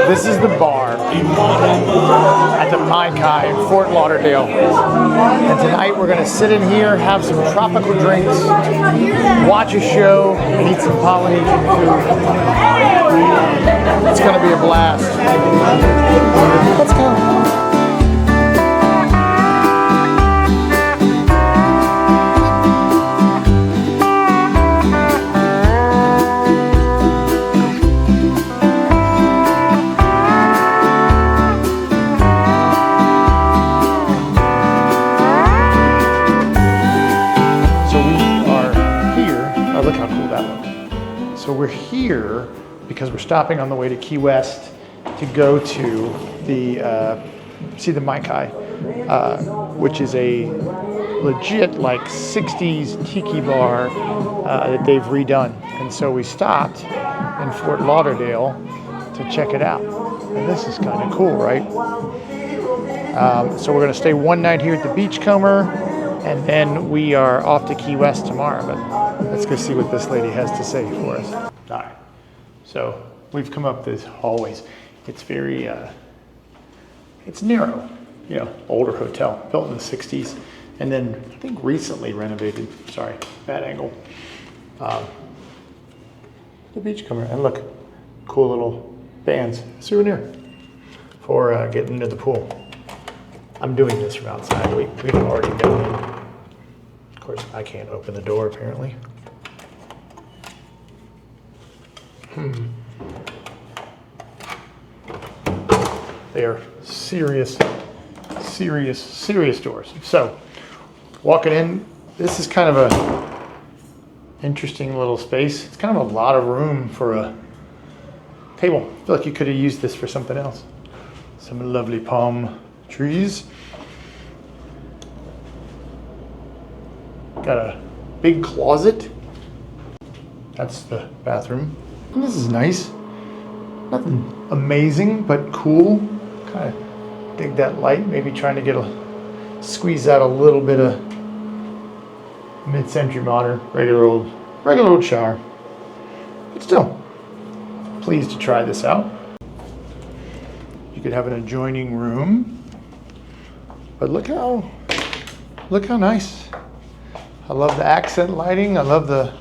This is the bar at the Mai Kai in Fort Lauderdale. And tonight we're going to sit in here, have some tropical drinks, watch a show, and eat some Polynesian food. It's going to be a blast. Let's go. So we're here because we're stopping on the way to Key West to go to the see the Mai Kai, which is a legit like 60s tiki bar that they've redone. And so we stopped in Fort Lauderdale to check it out. And this is kind of cool, right? So we're going to stay one night here at the Beachcomber, and then we are off to Key West tomorrow. But let's go see what this lady has to say for us. All right, so we've come up this hallways. It's very, it's narrow, you know, older hotel, built in the 60s. And then I think recently renovated, sorry, bad angle. The Beachcomber, and look, cool little bands, souvenir for getting into the pool. I'm doing this from outside. We've already been in. Of course, I can't open the door apparently. They are serious doors. So, walking in, this is kind of a interesting little space. It's kind of a lot of room for a table. I feel like you could have used this for something else. Some lovely palm trees. Got a big closet. That's the bathroom. And this is nice. Nothing amazing, but cool. Kind of dig that light. Maybe trying to squeeze out a little bit of mid-century modern, regular old shower. But still, pleased to try this out. You could have an adjoining room, but look how nice. I love the accent lighting. I love the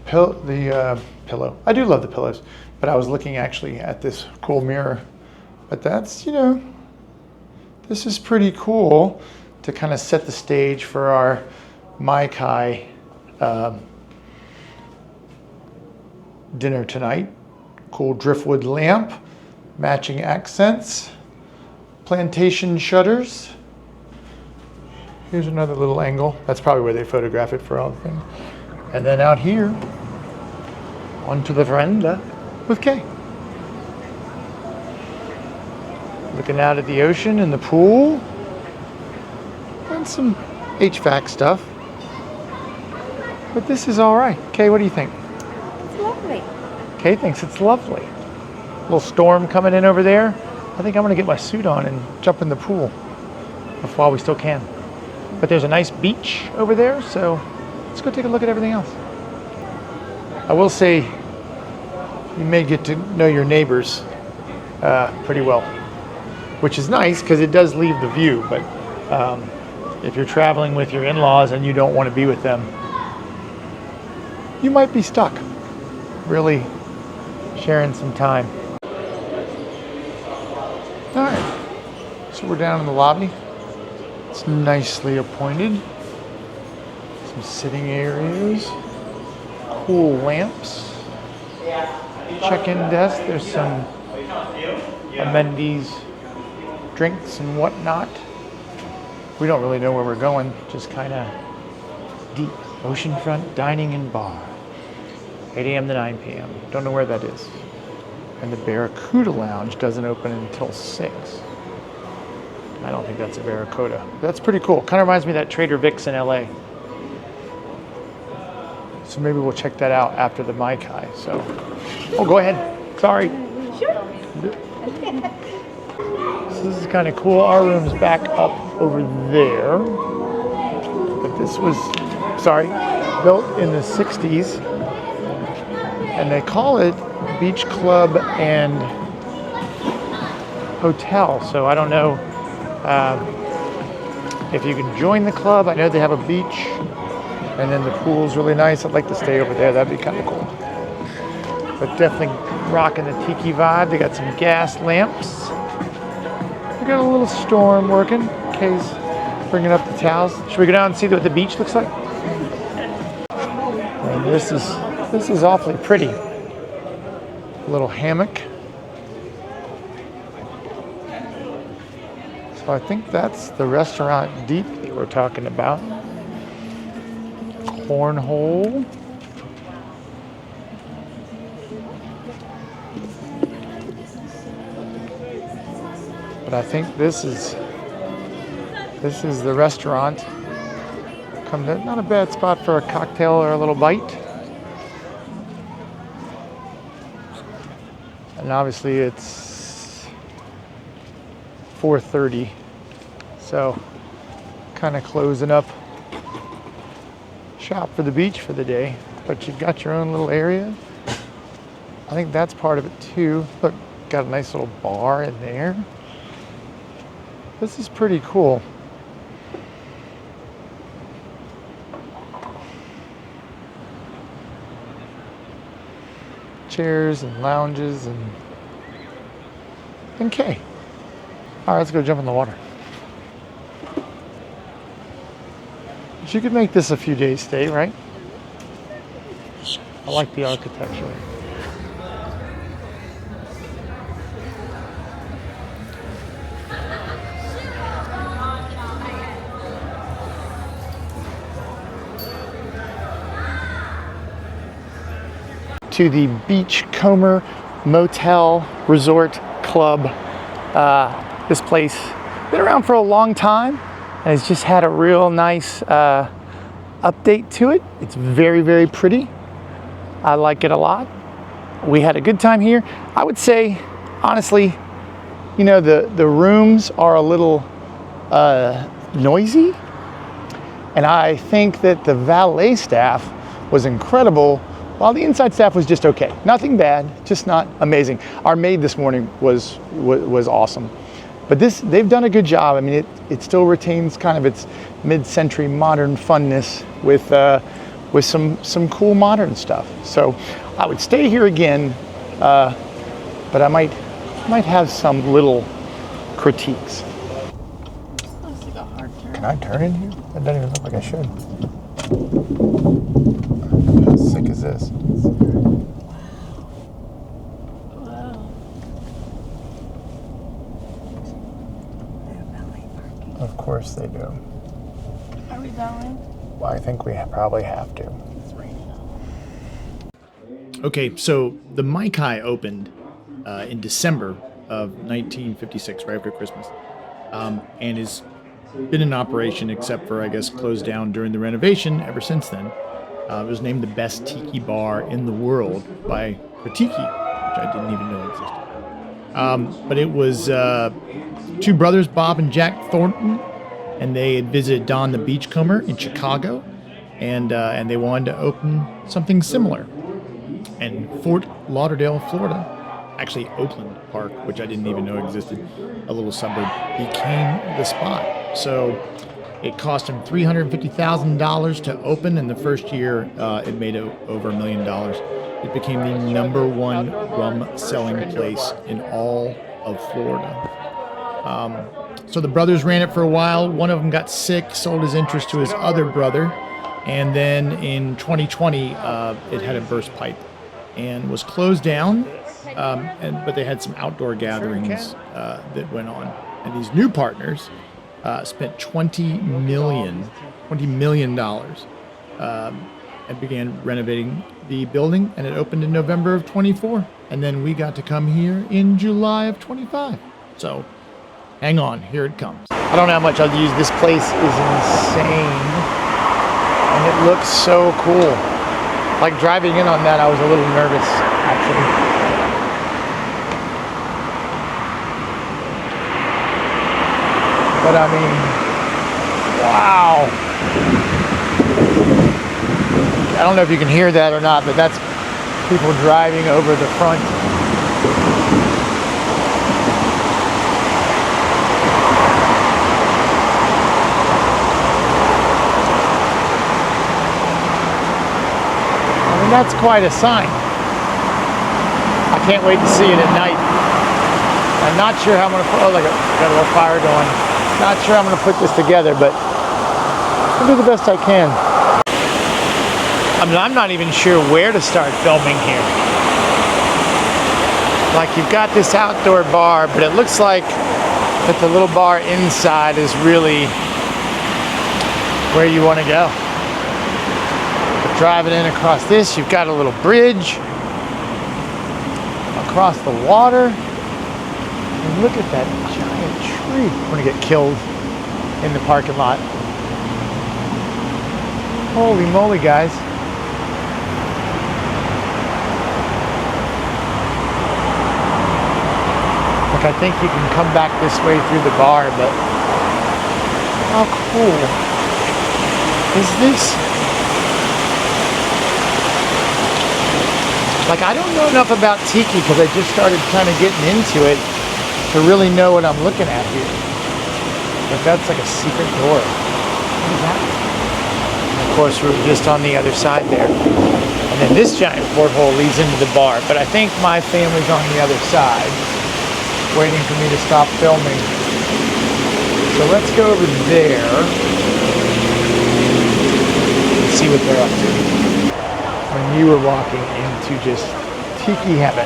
pillow. I do love the pillows, but I was looking actually at this cool mirror. But that's, you know, this is pretty cool to kind of set the stage for our Mai Kai dinner tonight. Cool driftwood lamp, matching accents, plantation shutters. Here's another little angle. That's probably where they photograph it for all the things. And then out here, onto the veranda with Kay. Looking out at the ocean and the pool. And some HVAC stuff. But this is all right. Kay, what do you think? It's lovely. Kay thinks it's lovely. Little storm coming in over there. I think I'm gonna get my suit on and jump in the pool while we still can. But there's a nice beach over there, so let's go take a look at everything else. I will say, you may get to know your neighbors pretty well, which is nice because it does leave the view, but if you're traveling with your in-laws and you don't want to be with them, you might be stuck really sharing some time. All right, so we're down in the lobby. It's nicely appointed. Some sitting areas, cool lamps, check-in desk. There's some amenities, drinks and whatnot. We don't really know where we're going, just kind of deep. Oceanfront dining and bar, 8 a.m. to 9 p.m. Don't know where that is. And the Barracuda Lounge doesn't open until 6. I don't think that's a Barracuda. That's pretty cool. Kind of reminds me of that Trader Vic's in LA. So maybe we'll check that out after the Mai Kai. So, oh, go ahead. Sorry. Sure. So this is kind of cool. Our room's back up over there. But this was, built in the 60s. And they call it beach club and hotel. So I don't know if you can join the club. I know they have a beach, and then the pool's really nice. I'd like to stay over there. That'd be kind of cool. But definitely rocking the tiki vibe. They got some gas lamps. We got a little storm working. Kay's bringing up the towels. Should we go down and see what the beach looks like? And this is awfully pretty. A little hammock. So I think that's the restaurant deep that we're talking about. Cornhole. But I think this is the restaurant. Not a bad spot for a cocktail or a little bite. And obviously it's 4:30, so kind of closing up shop for the beach for the day. But you've got your own little area. I think that's part of it too. Look, got a nice little bar in there. This is pretty cool. Chairs and lounges and okay. All right, let's go jump in the water. But you could make this a few days stay, right? I like the architecture. To the Beachcomber Motel Resort Club. This place been around for a long time and it's just had a real nice update to it. It's very, very pretty. I like it a lot. We had a good time here. I would say, honestly, you know, the rooms are a little noisy, and I think that the valet staff was incredible, while the inside staff was just okay. Nothing bad, just not amazing. Our maid this morning was awesome. But they've done a good job. I mean, it still retains kind of its mid-century modern funness with some cool modern stuff. So I would stay here again, but I might have some little critiques. Looks like a hard turn. Can I turn in here? That doesn't even look like I should. How sick is this? Wow. Of course they do. Are we going? Well, I think we probably have to. It's raining. Okay, so the Mai Kai opened in December of 1956, right after Christmas, and has been in operation except for, I guess, closed down during the renovation ever since then. It was named the best tiki bar in the world by the Tiki, which I didn't even know existed. But it was two brothers, Bob and Jack Thornton, and they had visited Don the Beachcomber in Chicago, and they wanted to open something similar. And Fort Lauderdale, Florida, actually Oakland Park, which I didn't even know existed, a little suburb, became the spot. So it cost him $350,000 to open, and the first year it made over $1 million. It became the #1 rum selling place in all of Florida. So the brothers ran it for a while. One of them got sick, sold his interest to his other brother, and then in 2020 it had a burst pipe and was closed down. But they had some outdoor gatherings that went on, and these new partners spent $20 million and began renovating the building, and it opened in November of 24, and then we got to come here in July of 25. So hang on, here it comes. I don't know how much I'll use. This place is insane, and it looks so cool. Like driving in on that, I was a little nervous, actually. But I mean, wow. I don't know if you can hear that or not, but that's People driving over the front. I mean, that's quite a sign. I can't wait to see it at night. I'm not sure how I'm going to put, oh, got a little fire going. Not sure I'm going to put this together, but I'll do the best I can. I mean, I'm not even sure where to start filming here. Like, you've got this outdoor bar, but it looks like that the little bar inside is really where you want to go. But driving in across this, you've got a little bridge across the water. And look at that giant tree. I'm gonna get killed in the parking lot. Holy moly, guys. Like, I think you can come back this way through the bar, but how cool is this? Like, I don't know enough about Tiki because I just started kind of getting into it to really know what I'm looking at here. But that's like a secret door. What is that? And of course, we're just on the other side there. And then this giant porthole leads into the bar. But I think my family's on the other side, waiting for me to stop filming. So let's go over there and see what they're up to. When you were walking into just Tiki heaven.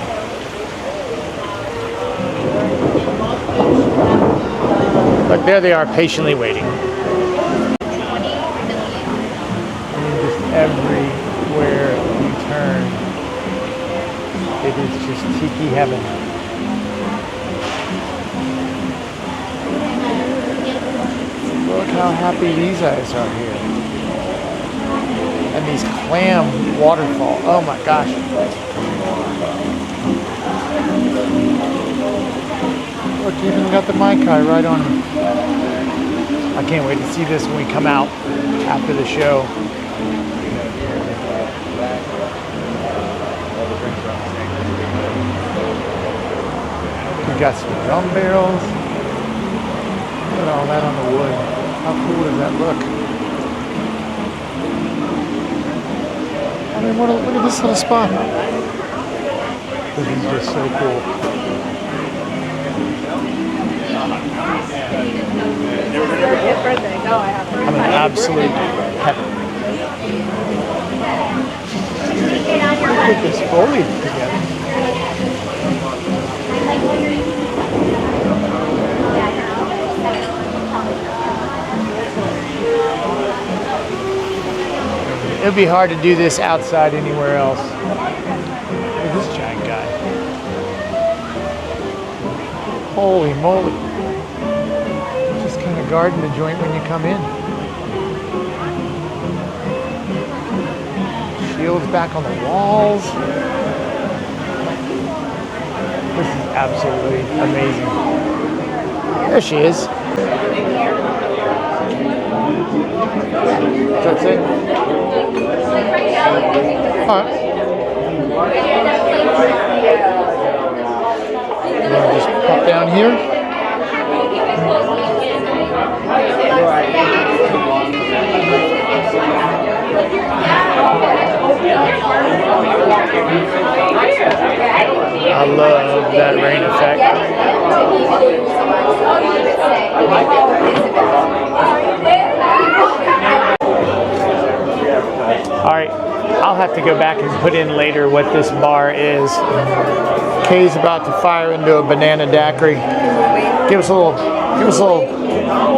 Look, there they are, patiently waiting. And just everywhere you turn, it is just Tiki heaven. Look how happy these guys are here. And these clam waterfall. Oh my gosh. Look, you even got the Mai Kai right on them. I can't wait to see this when we come out after the show. We got some drum barrels. Look at all that on the wood. How cool does that look? I mean, look at this little spot. This is just so cool. I'm an absolute heaven. Put this foliage together. It would be hard to do this outside anywhere else. Look at this giant guy. Holy moly. Just kind of guarding the joint when you come in. Shields back on the walls. This is absolutely amazing. There she is. That's it. Alright. Just pop down here. I love that rain effect. Alright, I'll have to go back and put in later what this bar is. Kay's about to fire into a banana daiquiri. Give us a little,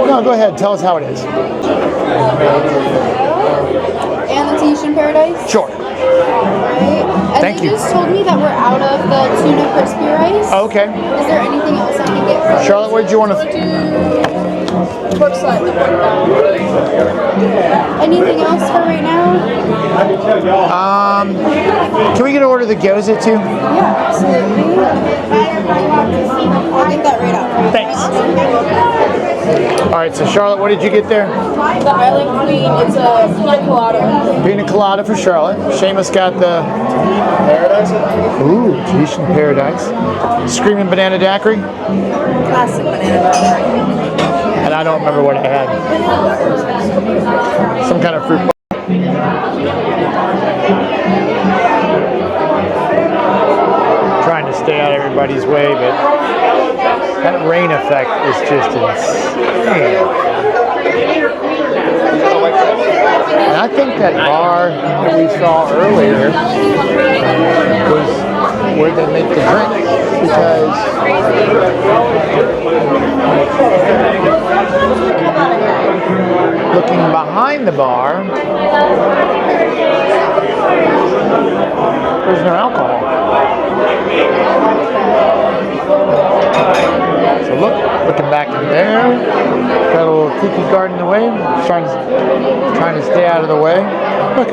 no, go ahead, tell us how it is. Annotation Paradise? Sure. Alright. And Thank you. They just told me that we're out of the tuna crispy rice. Oh, okay. Is there anything else I can get for Charlotte, where did you want to... Anything else for right now? Can we get an order that goes it too? Yeah, absolutely. I'll get that right out. Thanks. All right, so Charlotte, what did you get there? The Island Queen, it's a pina colada. Pina colada for Charlotte. Seamus got the Tahitian Paradise. Screaming Banana Daiquiri. Classic banana daiquiri. And I don't remember what it had. Some kind of fruit. Trying to stay out of everybody's way, but that rain effect is just insane. And I think that bar that we saw earlier was where they make the drink, because looking behind the bar, there's no alcohol. So looking back in there, got a little tiki garden in the way, trying to stay out of the way. Look,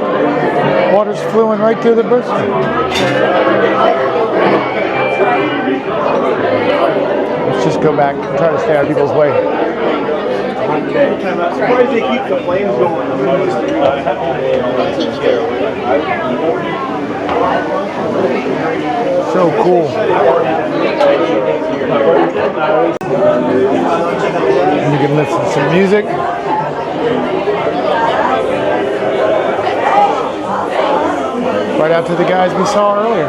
water's flowing right through the bush. Let's just go back and try to stay out of people's way. I'm surprised they keep the flames going. So cool. And you can listen to some music. Right out to the guys we saw earlier.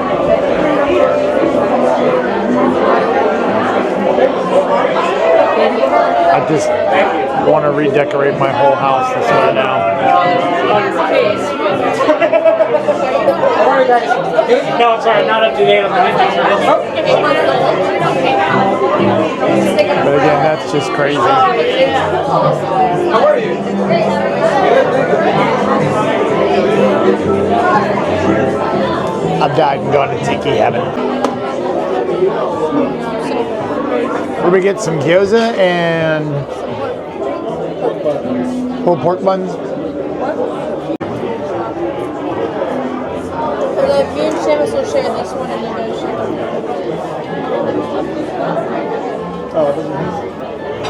I just want to redecorate my whole house this way now. No, sorry, not up to date on the vintage. But again, that's just crazy. How are you? I've died and gone to tiki heaven. Where we get some gyoza and pulled pork buns. Me and Seamus will share this one and then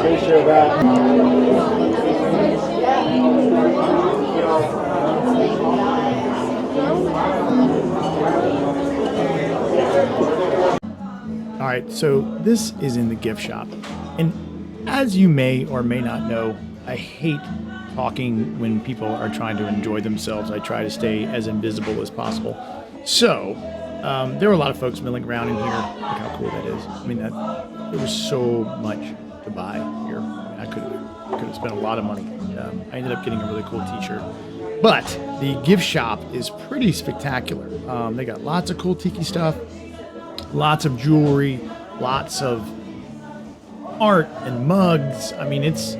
They share that. All right, so this is in the gift shop. And as you may or may not know, I hate talking when people are trying to enjoy themselves. I try to stay as invisible as possible. So, there were a lot of folks milling around in here. Look how cool that is. I mean, there was so much to buy here. I could have spent a lot of money. I ended up getting a really cool t-shirt. But the gift shop is pretty spectacular. They got lots of cool tiki stuff, lots of jewelry, lots of art and mugs. I mean, it's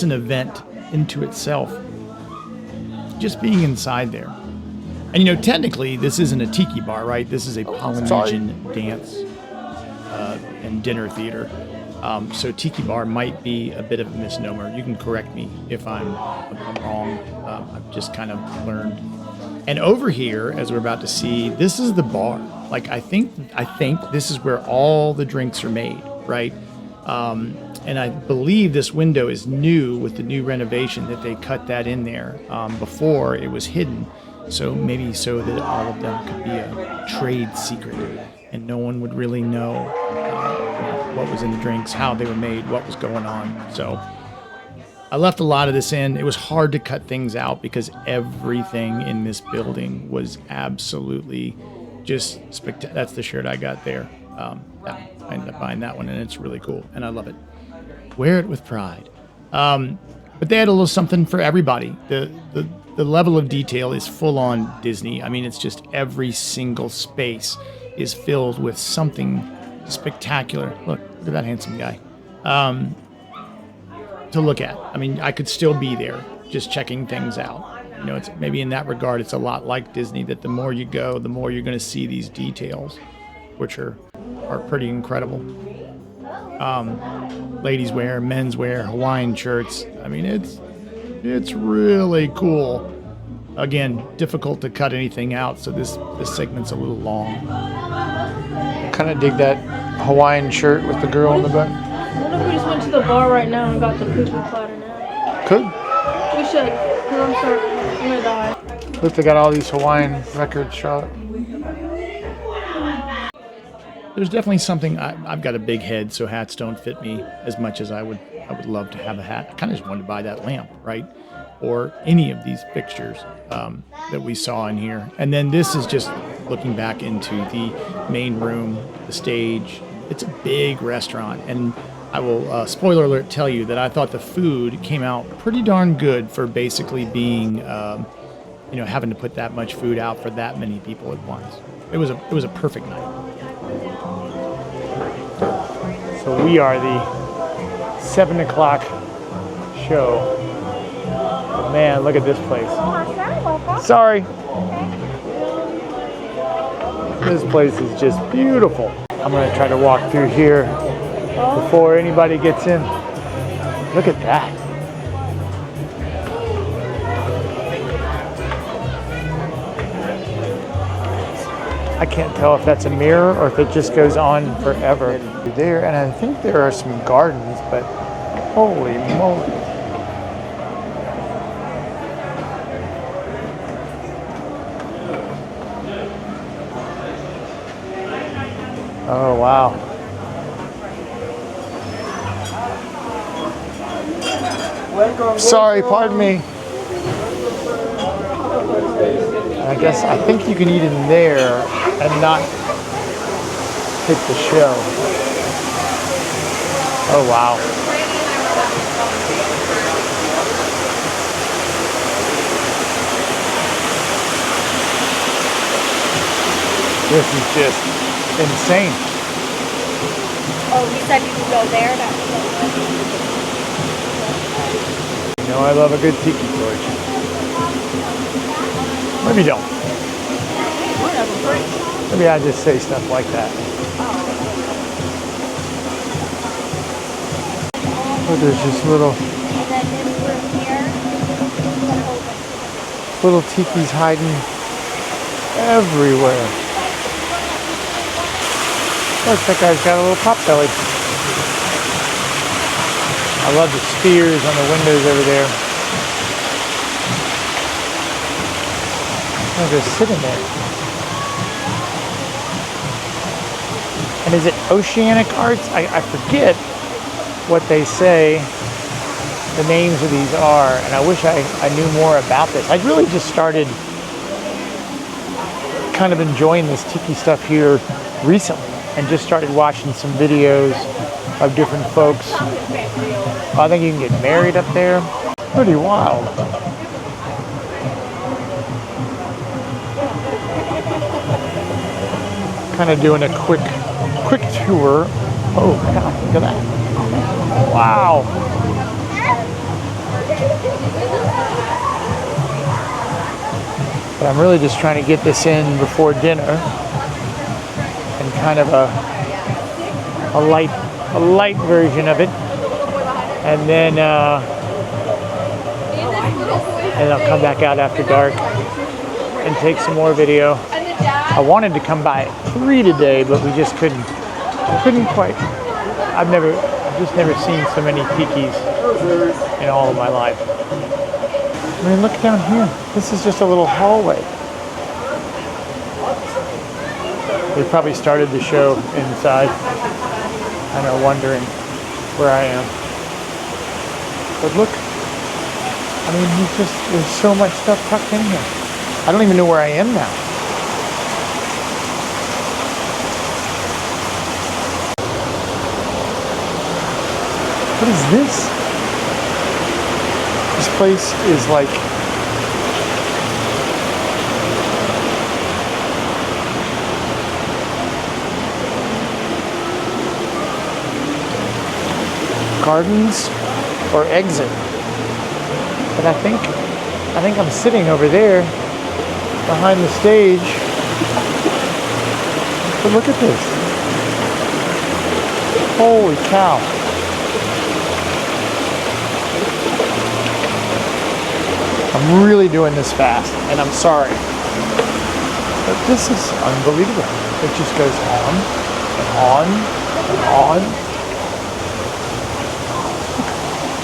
an event into itself. Just being inside there. And you know, technically, this isn't a tiki bar, right? This is a Polynesian dance and dinner theater. So tiki bar might be a bit of a misnomer. You can correct me if I'm wrong. I've just kind of learned. And over here, as we're about to see, this is the bar. Like I think this is where all the drinks are made, right? And I believe this window is new with the new renovation that they cut that in there. Before it was hidden. So maybe so that all of them could be a trade secret and no one would really know what was in the drinks, how they were made, what was going on. So I left a lot of this in. It was hard to cut things out because everything in this building was absolutely just spectacular. That's the shirt I got there. I ended up buying that one and it's really cool and I love it. Wear it with pride. But they had a little something for everybody. The level of detail is full on Disney. I mean, it's just every single space is filled with something spectacular. Look at that handsome guy. To look at. I mean, I could still be there just checking things out. You know, it's maybe in that regard, it's a lot like Disney that the more you go, the more you're going to see these details, which are pretty incredible. Ladies wear, men's wear, Hawaiian shirts. I mean, it's really cool. Again, difficult to cut anything out, so this segment's a little long. Kind of dig that Hawaiian shirt with the girl in the back. What if we just went to the bar right now and got the poo-poo platter now? Could. We should, because I'm starting. I'm gonna die. Look, they got all these Hawaiian records, Charlotte. There's definitely something. I've got a big head, so hats don't fit me as much as I would love to have a hat. I kind of just wanted to buy that lamp, right? Or any of these fixtures that we saw in here. And then this is just looking back into the main room, the stage. It's a big restaurant, and I will, spoiler alert, tell you that I thought the food came out pretty darn good for basically being, having to put that much food out for that many people at once. It was a perfect night. So we are the 7 o'clock show. Man, look at this place. Sorry. This place is just beautiful. I'm going to try to walk through here before anybody gets in. Look at that. I can't tell if that's a mirror or if it just goes on forever. There, and I think there are some gardens, but holy moly. Oh, wow. Sorry, pardon me. I think you can eat in there and not hit the show. Oh, wow. This is just insane. Oh, you said you could go there? You know I love a good tiki torch. Maybe don't. Maybe I just say stuff like that. Oh, there's just little tikis hiding everywhere. Look, that guy's got a little pot belly. I love the spheres on the windows over there. Oh, they're sitting there. And is it Oceanic Arts? I forget what they say the names of these are, and I wish I knew more about this. I really just started kind of enjoying this tiki stuff here recently and just started watching some videos of different folks. I think you can get married up there. Pretty wild. Kind of doing a quick tour. Oh God, look at that. Wow. But I'm really just trying to get this in before dinner, and kind of a light version of it, and then I'll come back out after dark and take some more video. I wanted to come by at 3 today, but we just couldn't quite. I've just never seen so many tikis in all of my life. I mean, look down here. This is just a little hallway. They probably started the show inside, kind of wondering where I am. But look, I mean, there's so much stuff tucked in here. I don't even know where I am now. What is this? This place is like gardens or exit. But I think I'm sitting over there behind the stage. But look at this. Holy cow. I'm really doing this fast, and I'm sorry. But this is unbelievable. It just goes on and on and on.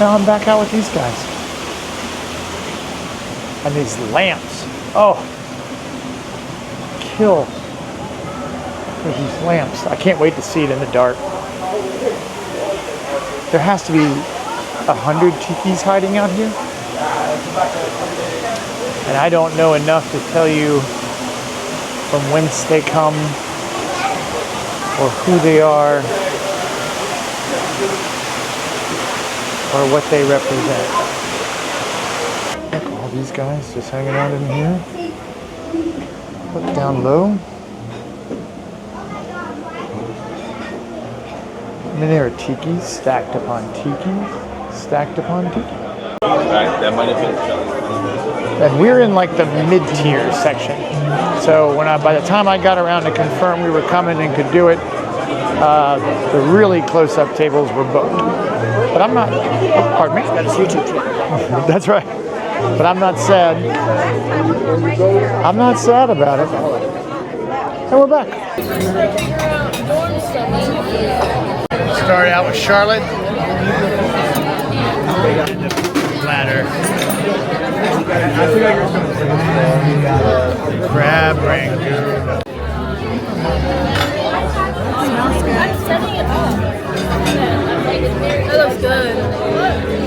Now I'm back out with these guys. And these lamps. Oh, kill with these lamps. I can't wait to see it in the dark. There has to be 100 tikis hiding out here. And I don't know enough to tell you from whence they come or who they are or what they represent. Look, all these guys just hanging out in here. Look down low. I mean, there are tikis stacked upon tikis, stacked upon tikis. That might have been. And we're in like the mid-tier section. So by the time I got around to confirm we were coming and could do it, the really close-up tables were booked. But I'm not. Oh, pardon me. That's YouTube channel. That's right. But I'm not sad. I'm not sad about it. And we're back. Started out with Charlotte. Ladder. Crab rangoon. I'm setting it up. That looks good.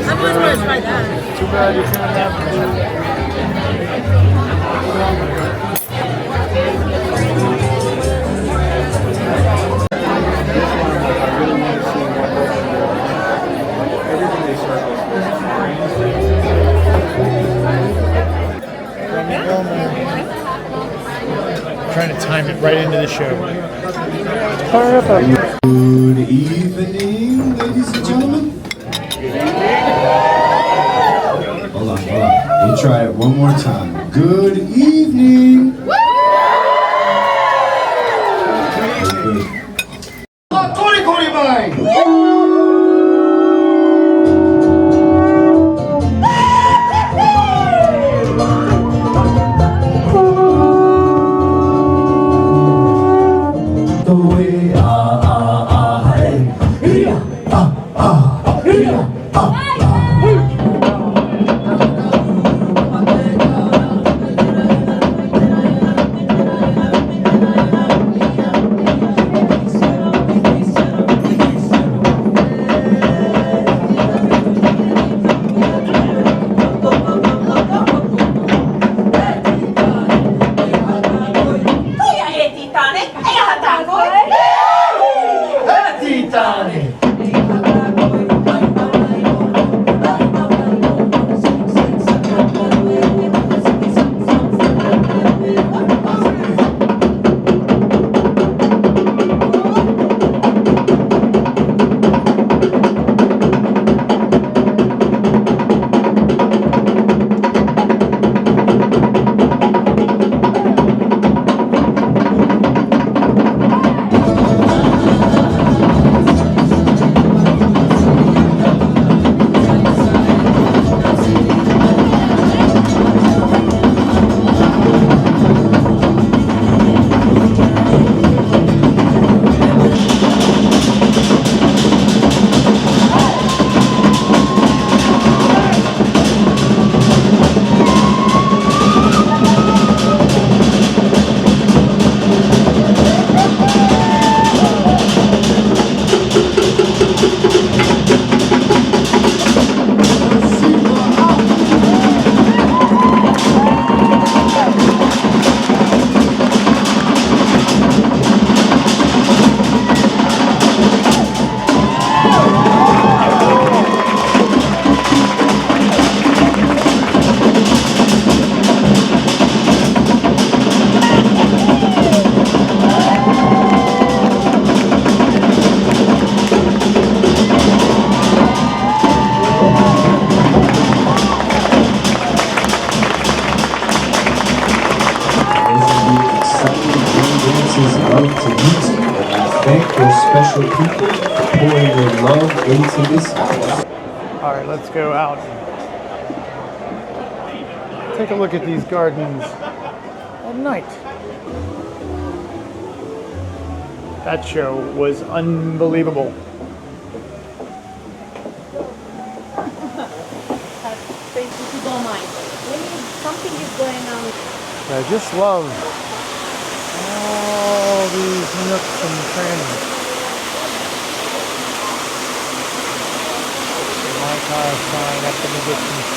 I've always wanted to try that. Too bad you can't have trying to time it right into the show. Good evening, ladies and gentlemen. Hold on. We'll try it one more time. Good evening. Special people pouring their love into this house. All right, let's go out. Take a look at these gardens at night. That show was unbelievable. I just love all these nooks and crannies. Mai Kai sign up in the distance.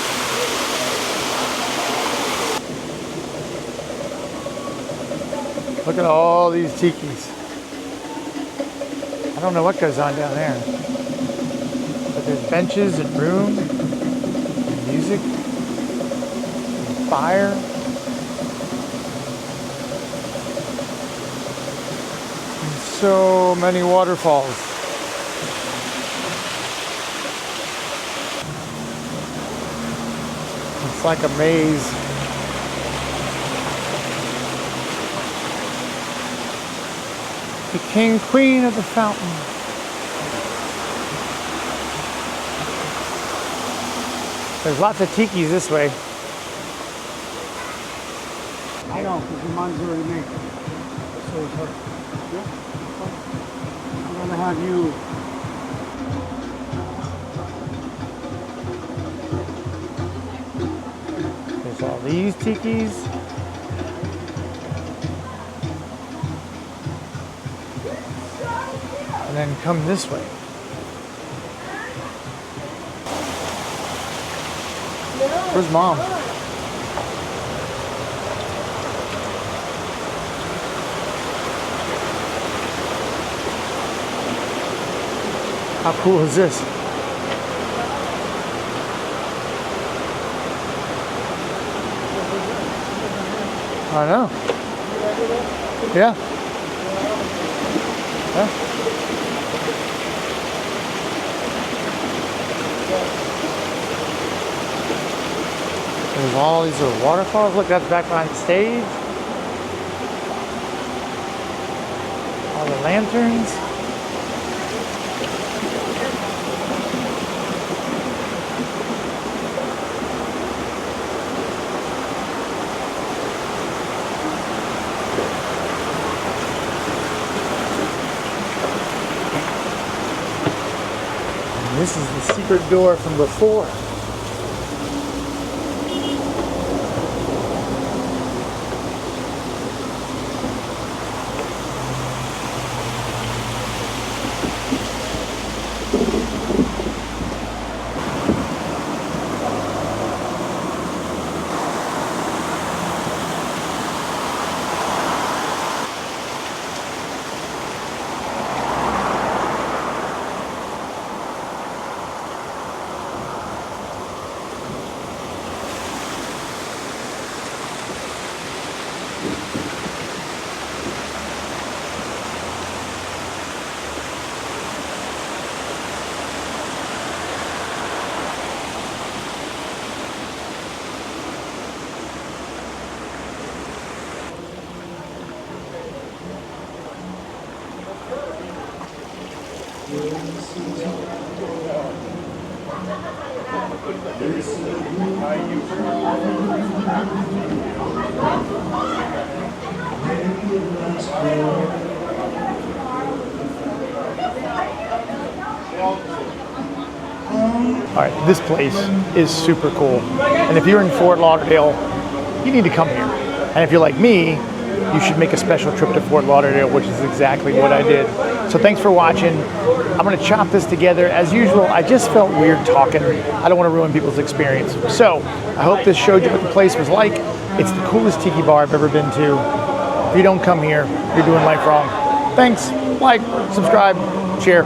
Look at all these tikis. I don't know what goes on down there. But there's benches and room, and music, and fire. And so many waterfalls. It's like a maze. The king, queen of the fountain. There's lots of tikis this way. I know, because your mom's already made. So it's her. Yeah. I'm going to have you. There's all these tikis. And then come this way. Where's Mom? How cool is this? I know. Yeah. Yeah. There's all these little waterfalls. Look, that's back behind the stage. All the lanterns. And this is the secret door from before. All right, this place is super cool. And if you're in Fort Lauderdale, you need to come here. And if you're like me, you should make a special trip to Fort Lauderdale, which is exactly what I did. So thanks for watching. I'm gonna chop this together. As usual, I just felt weird talking. I don't wanna ruin people's experience. So I hope this showed you what the place was like. It's the coolest tiki bar I've ever been to. If you don't come here, you're doing life wrong. Thanks, like, subscribe, share.